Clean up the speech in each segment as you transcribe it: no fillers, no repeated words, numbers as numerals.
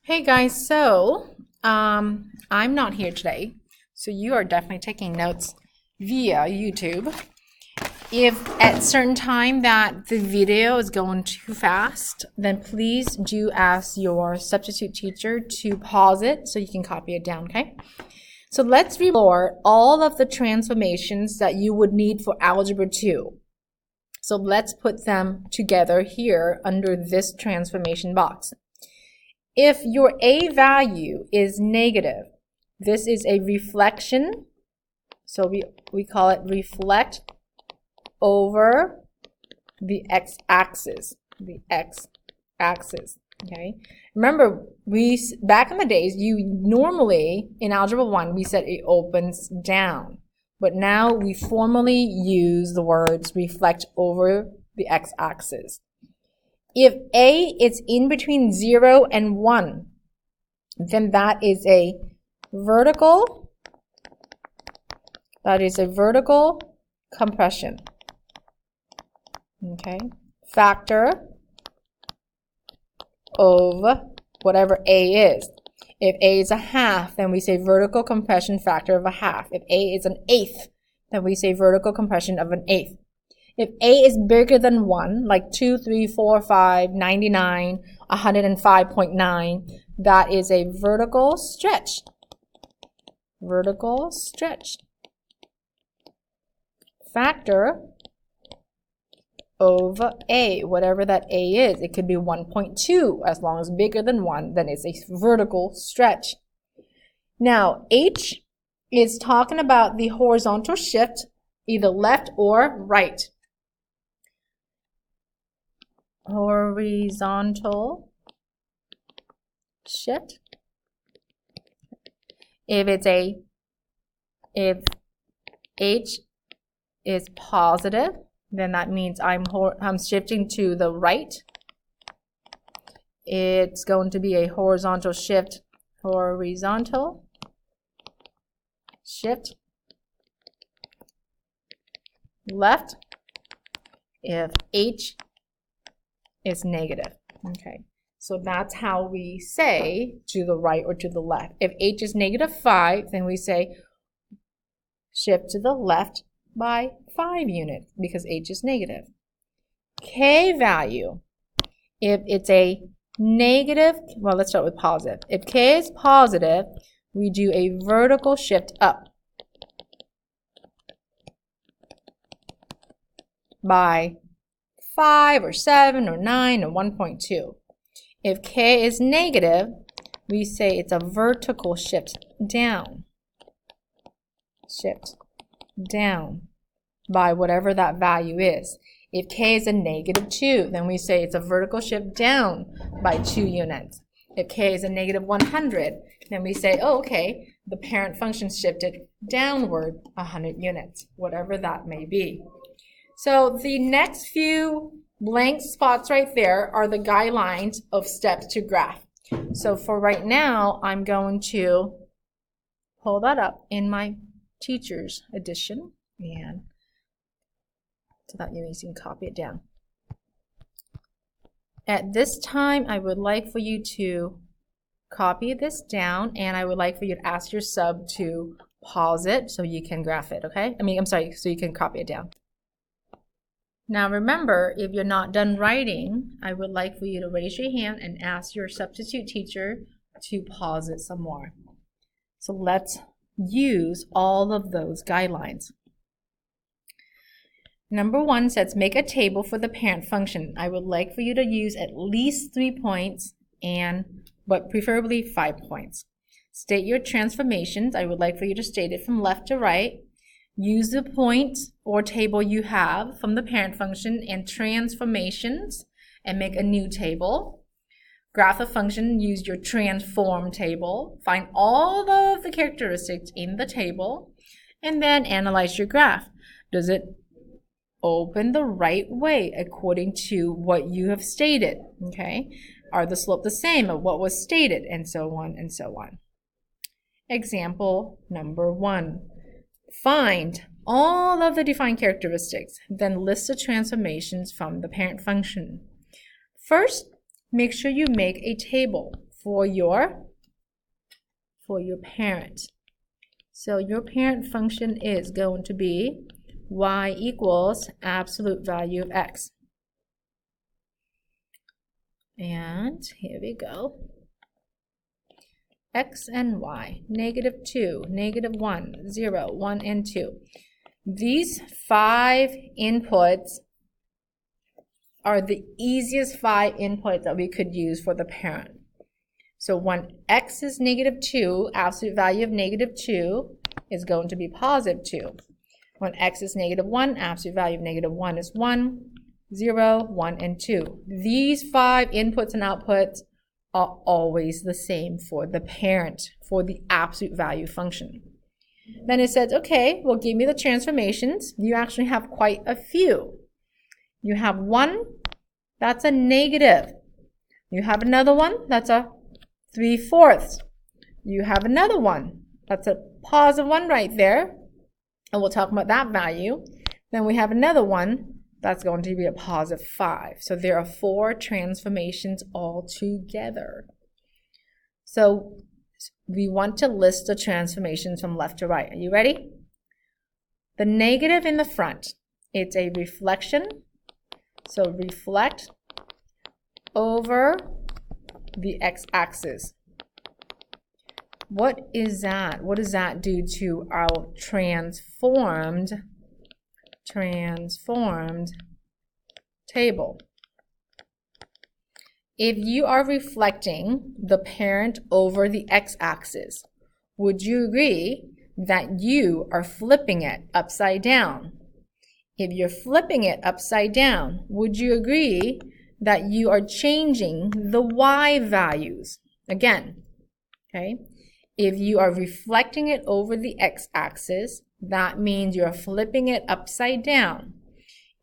Hey guys, so I'm not here today, so you are definitely taking notes via YouTube. If at certain time that the video is going too fast, then please do ask your substitute teacher to pause it so you can copy it down, okay? So let's explore all of the transformations that you would need for Algebra 2. So let's put them together here under this transformation box. If your A value is negative, this is a reflection. So we call it reflect over the x-axis, okay? Remember, back in the days, you normally, in Algebra 1, we said it opens down. But now we formally use the words reflect over the x-axis. If A is in between 0 and 1, then that is a vertical compression. Okay? Factor of whatever A is. If A is a half, then we say vertical compression factor of a half. If A is an eighth, then we say vertical compression of an eighth. If A is bigger than 1, like 2, 3, 4, 5, 99, 105.9, that is a vertical stretch. Vertical stretch. Factor of A, whatever that A is. It could be 1.2. As long as bigger than 1, then it's a vertical stretch. Now, H is talking about the horizontal shift, either left or right. Horizontal shift. If H is positive, then that means I'm shifting to the right. It's going to be a horizontal shift. Horizontal shift left. If H is negative. Okay, so that's how we say to the right or to the left. If H is negative 5, then we say shift to the left by 5 units because H is negative. K value, if it's a negative, well, let's start with positive. If K is positive, we do a vertical shift up by 5 or 7 or 9 or 1.2. If K is negative, we say it's a vertical shift down. Shift down by whatever that value is. If K is a negative 2, then we say it's a vertical shift down by 2 units. If K is a negative 100, then we say, oh, okay, the parent function shifted downward 100 units, whatever that may be. So the next few blank spots right there are the guidelines of steps to graph. So for right now, I'm going to pull that up in my teacher's edition, and so that you can copy it down. At this time, I would like for you to copy this down, and I would like for you to ask your sub to pause it so you can graph it, okay? So you can copy it down. Now remember, if you're not done writing, I would like for you to raise your hand and ask your substitute teacher to pause it some more. So let's use all of those guidelines. Number 1 says make a table for the parent function. I would like for you to use at least 3 points, but preferably 5 points. State your transformations. I would like for you to state it from left to right. Use the point or table you have from the parent function and transformations and make a new table. Graph a function, use your transform table. Find all of the characteristics in the table and then analyze your graph. Does it open the right way according to what you have stated? Okay. Are the slope the same of what was stated? And so on and so on. Example number 1. Find all of the defined characteristics, then list the transformations from the parent function. First, make sure you make a table for your parent. So your parent function is going to be y equals absolute value of x. And here we go. X and y, -2, -1, 0, 1, and 2. These 5 inputs are the easiest 5 inputs that we could use for the parent. So when x is -2, absolute value of -2 is going to be +2. When x is -1, absolute value of -1 is 1, 0, 1, and 2. These 5 inputs and outputs are always the same for the parent, for the absolute value function. Then it says, okay, well, give me the transformations. You actually have quite a few. You have one, that's a negative. You have another one, that's a 3/4. You have another one, that's a +1 right there. And we'll talk about that value. Then we have another one, that's going to be a +5. So there are 4 transformations all together. So we want to list the transformations from left to right. Are you ready? The negative in the front, it's a reflection. So reflect over the x-axis. What is that? What does that do to our transformed table? If you are reflecting the parent over the x-axis, would you agree that you are flipping it upside down? If you're flipping it upside down, would you agree that you are changing the y values? Again, okay? If you are reflecting it over the x-axis, that means you're flipping it upside down.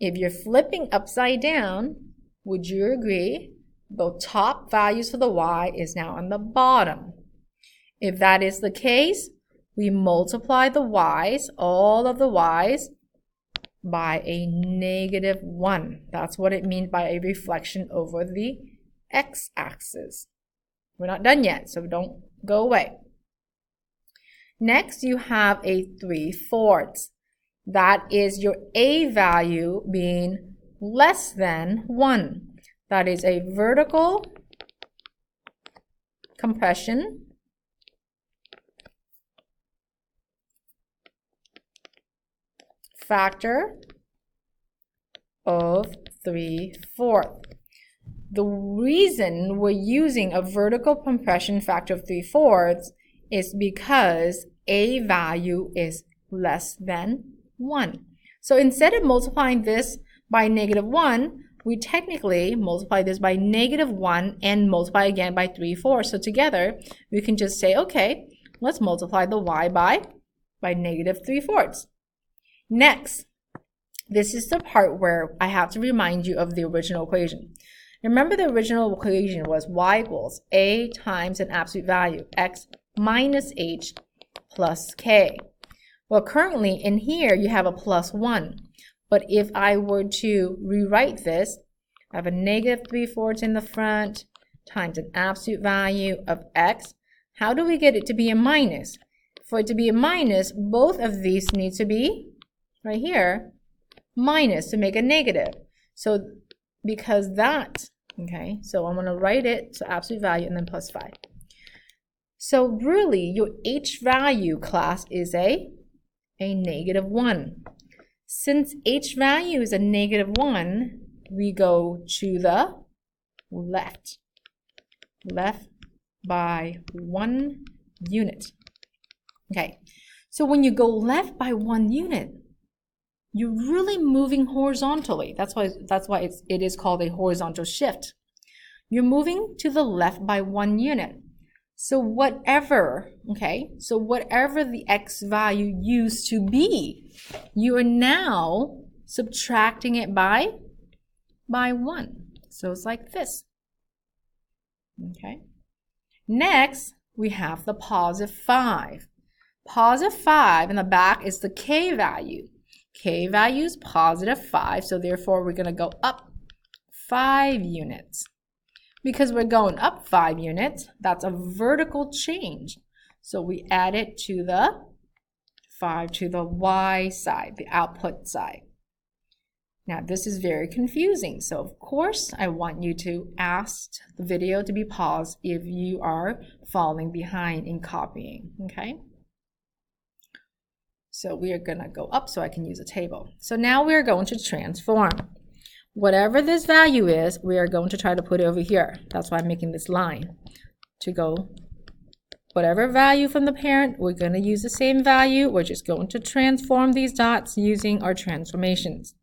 If you're flipping upside down, would you agree the top values for the y is now on the bottom? If that is the case, we multiply the y's, all of the y's, by a -1. That's what it means by a reflection over the x-axis. We're not done yet, so don't go away. Next, you have a 3/4. That is your a value being less than 1. That is a vertical compression factor of 3/4. The reason we're using a vertical compression factor of 3/4 is because a value is less than 1. So instead of multiplying this by -1, we technically multiply this by -1 and multiply again by 3/4. So together, we can just say, okay, let's multiply the y by -3/4. Next, this is the part where I have to remind you of the original equation. Remember, the original equation was y equals a times an absolute value, x minus h plus k. Well, currently in here you have a +1, but if I were to rewrite this, I have a -3/4 in the front times an absolute value of x. How do we get it to be a minus? For it to be a minus, both of these need to be right here minus to make a negative. So because that, okay, so I'm going to write it to absolute value and then +5. So really your h value, class, is a -1. Since h value is a -1, we go to the left by 1 unit. Okay, so when you go left by 1 unit, you're really moving horizontally. That's why it is called a horizontal shift. You're moving to the left by 1 unit. So whatever the x value used to be, you are now subtracting it by 1. So it's like this. Okay. Next, we have the +5. +5 in the back is the k value. K value is +5, so therefore we're going to go up 5 units. Because we're going up 5 units, that's a vertical change. So we add it to the 5 to the y side, the output side. Now this is very confusing, so of course I want you to ask the video to be paused if you are falling behind in copying, okay? So we are going to go up so I can use a table. So now we are going to transform. Whatever this value is, we are going to try to put it over here. That's why I'm making this line to go. Whatever value from the parent, we're going to use the same value. We're just going to transform these dots using our transformations.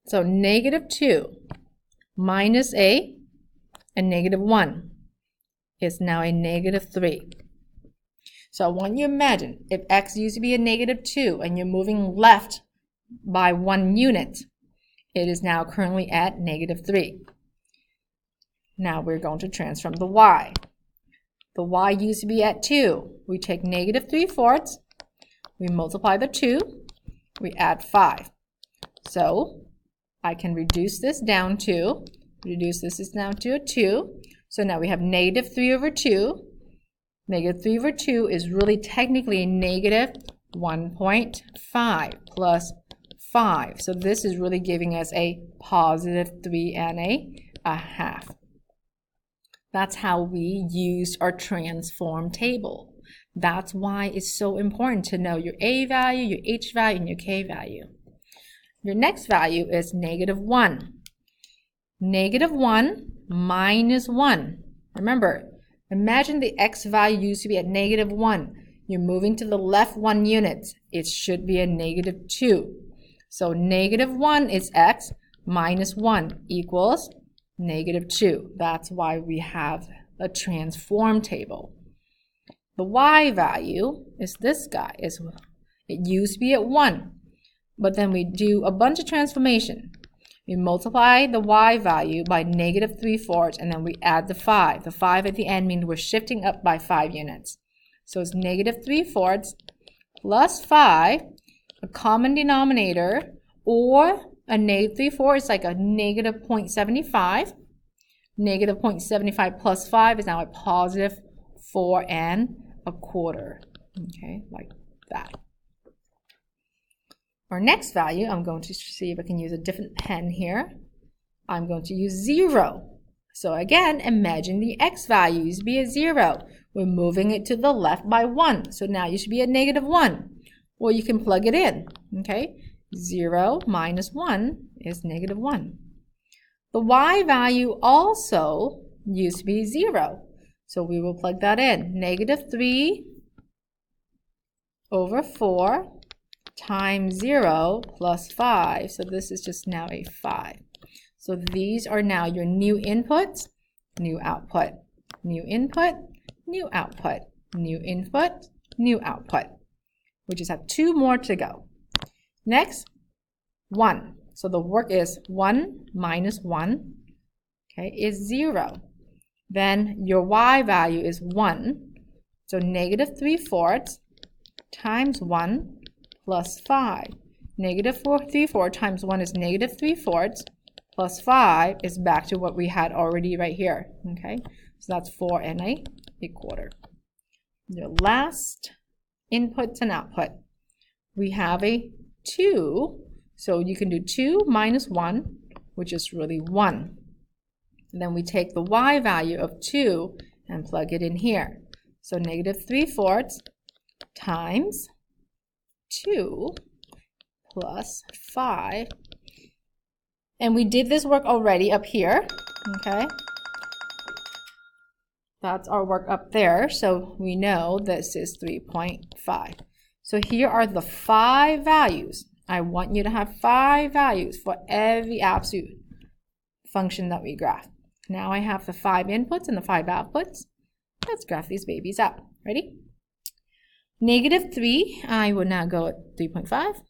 So -2 minus a and -1 is now a -3. So I want you to imagine if x used to be a -2 and you're moving left by 1 unit, it is now currently at -3. Now we're going to transform the y. The y used to be at 2. We take -3/4, we multiply the 2, we add 5. So I can reduce this down to, a 2. So now we have -3/2. -3/2 is really technically -1.5 plus 5. So this is really giving us a +3 and a half. That's how we used our transform table. That's why it's so important to know your a value, your h value, and your k value. Your next value is -1. -1 minus 1. Remember, imagine the x value used to be at -1. You're moving to the left 1 unit. It should be a -2. So -1 is x minus 1 equals -2. That's why we have a transform table. The y value is this guy. It used to be at 1, but then we do a bunch of transformation. We multiply the y value by -3/4, and then we add the 5. The 5 at the end means we're shifting up by 5 units. So it's -3/4 plus 5, a common denominator, or a -3/4 is like a -0.75. -0.75 plus 5 is now a +4.25. Okay, like that. Our next value, I'm going to see if I can use a different pen here. I'm going to use 0. So again, imagine the x value used to be a 0. We're moving it to the left by 1. So now you should be at -1. Or you can plug it in. Okay, 0 minus 1 is -1. The y value also used to be 0. So we will plug that in. -3/4 times 0 plus 5. So this is just now a 5. So these are now your new inputs, new output, new input, new output, new input, new output. We just have 2 more to go. Next, 1. So the work is 1 minus 1, okay, is 0. Then your y value is 1. So -3/4 times 1 plus 5. -3/4 times 1 is -3/4 plus 5 is back to what we had already right here. Okay, so that's 4.25. Your last inputs and output. We have a 2, so you can do 2 minus 1, which is really 1. And then we take the y value of 2 and plug it in here. So -3/4 times 2 plus 5. And we did this work already up here, okay? That's our work up there, so we know this is 3.5. So here are the 5 values. I want you to have 5 values for every absolute function that we graph. Now I have the 5 inputs and the 5 outputs. Let's graph these babies out. Ready? -3, I will now go at 3.5.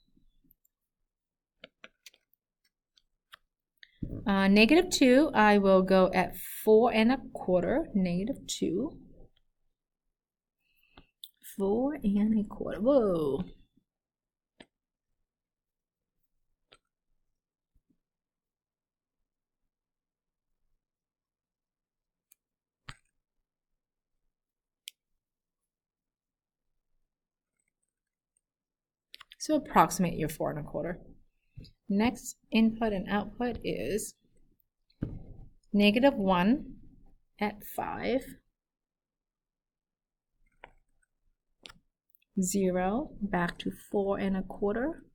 -2, I will go at 4.25. -2. 4.25. Whoa. So approximate your 4 1/4. Next input and output is -1 at 5, 0 back to 4 1/4,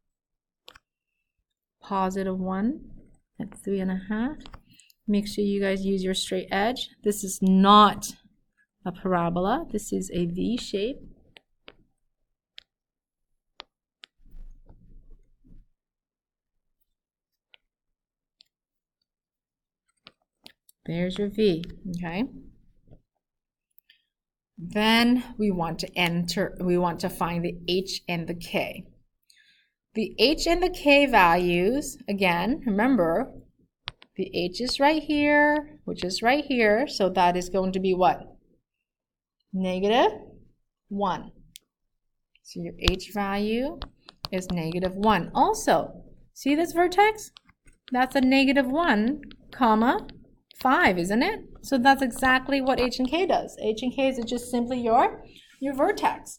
+1 at 3 1/2. Make sure you guys use your straight edge. This is not a parabola. This is a V shape. There's your V, okay? Then we want to find the H and the K. The H and the K values, again, remember, the H is right here, which is right here, so that is going to be what? -1. So your H value is -1. Also, see this vertex? That's a -1, comma, 5, isn't it? So that's exactly what H and K does. H and K is just simply your vertex.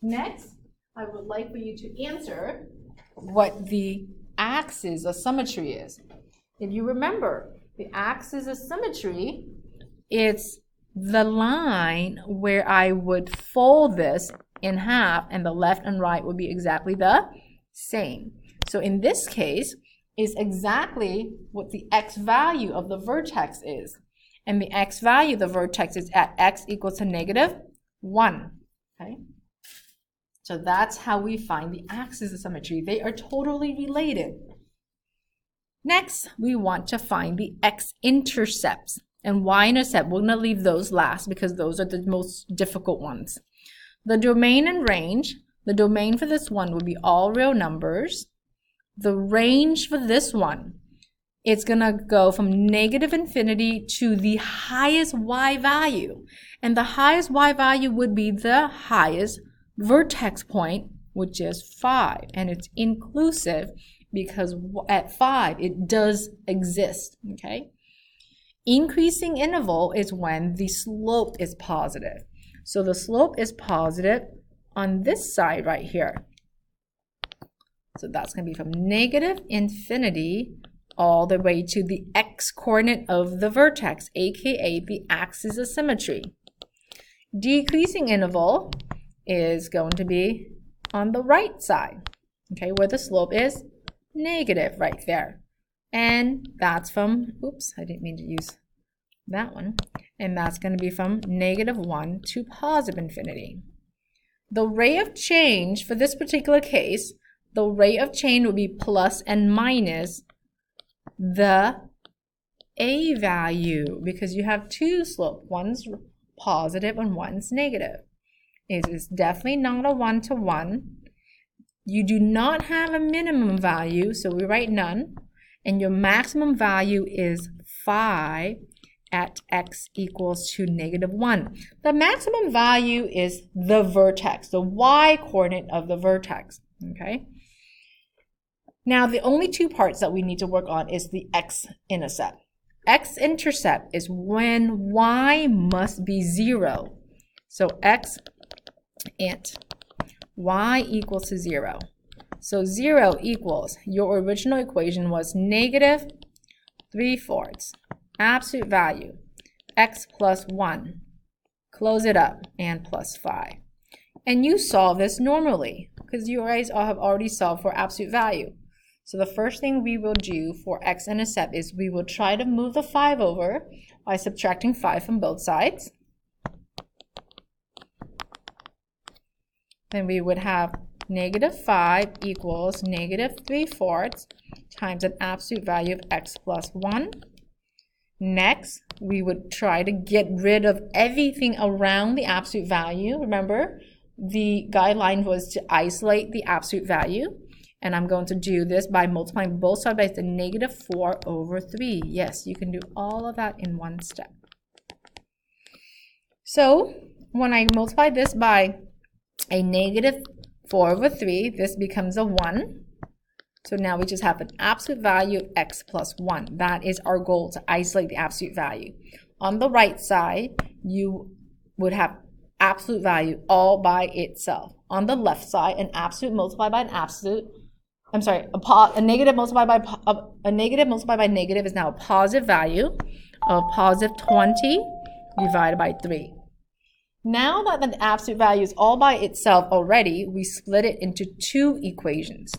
Next, I would like for you to answer what the axis of symmetry is. If you remember, the axis of symmetry, it's the line where I would fold this in half and the left and right would be exactly the same. So in this case, is exactly what the x value of the vertex is. And the x value of the vertex is at x equals to -1. Okay? So that's how we find the axis of symmetry. They are totally related. Next, we want to find the x-intercepts and y-intercept. We're going to leave those last because those are the most difficult ones. The domain and range. The domain for this one would be all real numbers. The range for this one, it's going to go from -infinity to the highest y value. And the highest y value would be the highest vertex point, which is 5. And it's inclusive because at 5, it does exist, okay? Increasing interval is when the slope is positive. So the slope is positive on this side right here. So that's going to be from -infinity all the way to the x-coordinate of the vertex, aka the axis of symmetry. Decreasing interval is going to be on the right side, okay, where the slope is negative right there. And that's from, oops, I didn't mean to use that one. And that's going to be from -1 to +infinity. The rate of change for this particular case, the rate of change will be plus and minus the a value because you have two slopes. One's positive and one's negative. It is definitely not a 1-to-1. You do not have a minimum value, so we write none. And your maximum value is 5 at x equals to -1. The maximum value is the vertex, the y-coordinate of the vertex, okay? Now, the only two parts that we need to work on is the x-intercept. X-intercept is when y must be 0. So x-int, y equals to 0. So 0 equals, your original equation was -3/4, absolute value, x plus 1, close it up, and plus 5. And you solve this normally, because you guys all have already solved for absolute value. So the first thing we will do for x-intercept is we will try to move the 5 over by subtracting 5 from both sides. Then we would have -5 equals -3/4 times an absolute value of x plus 1. Next, we would try to get rid of everything around the absolute value. Remember, the guideline was to isolate the absolute value. And I'm going to do this by multiplying both sides by the -4/3. Yes, you can do all of that in one step. So when I multiply this by a -4/3, this becomes a 1. So now we just have an absolute value of x plus 1. That is our goal, to isolate the absolute value. On the right side, you would have absolute value all by itself. on the left side, an absolute multiplied by an absolute. I'm sorry, a negative multiplied by a negative multiplied by negative is now a positive value of positive 20 divided by 3. Now that the absolute value is all by itself already, we split it into two equations.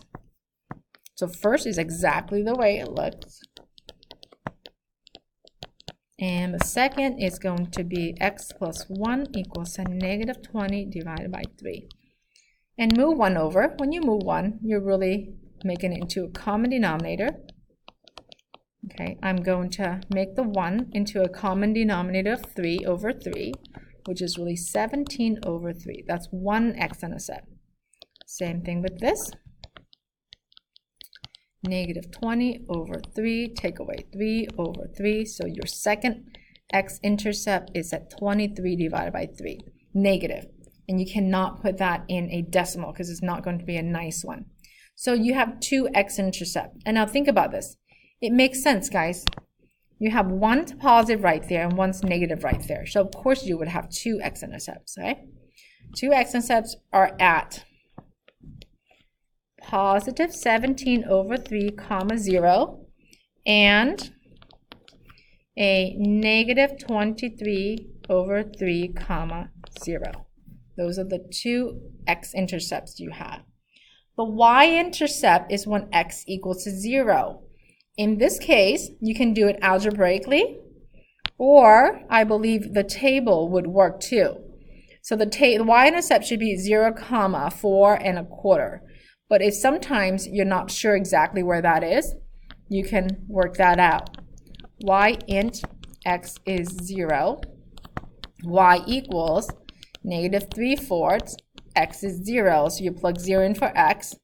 So first is exactly the way it looks. And the second is going to be x plus 1 equals a negative 20 divided by 3. And move 1 over. When you move 1, you're really making it into a common denominator. Okay, I'm going to make the 1 into a common denominator of 3 over 3, which is really 17 over 3. That's one x intercept. Same thing with this. Negative 20 over 3, take away 3 over 3. So your second x-intercept is at 23 divided by 3, negative. And you cannot put that in a decimal because it's not going to be a nice one. So you have two x-intercept. And now think about this. It makes sense, guys. You have one's positive right there and one's negative right there. So of course you would have two x-intercepts, right? Two x-intercepts are at positive 17 over 3, comma 0, and a negative 23 over 3, comma 0. Those are the two x-intercepts you have. The y-intercept is when x equals to 0. In this case, you can do it algebraically, or I believe the table would work too. So the y-intercept should be 0, comma 4 1/4. But if sometimes you're not sure exactly where that is, you can work that out. Y int x is 0. Y equals negative 3/4. X is 0, so you plug 0 in for x,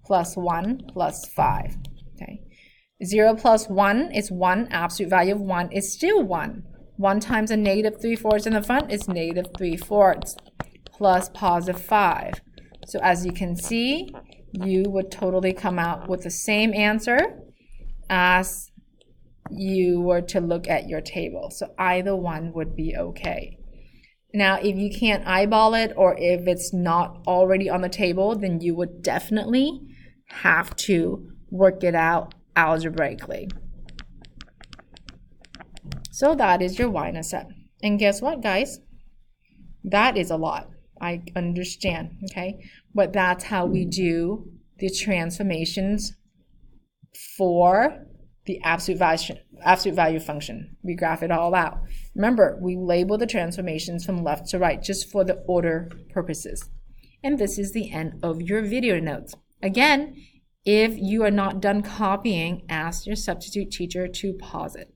plus 1 plus 5. Okay. 0 plus 1 is 1. Absolute value of 1 is still 1. 1 times a negative 3/4 in the front is negative 3/4 plus positive 5. So as you can see, you would totally come out with the same answer as you were to look at your table. So either one would be okay. Now, if you can't eyeball it or if it's not already on the table, then you would definitely have to work it out algebraically. So that is your y-intercept. And guess what, guys? That is a lot. I understand, okay? But that's how we do the transformations for the absolute value function. We graph it all out. Remember, we label the transformations from left to right just for the order purposes. And this is the end of your video notes. Again, if you are not done copying, ask your substitute teacher to pause it.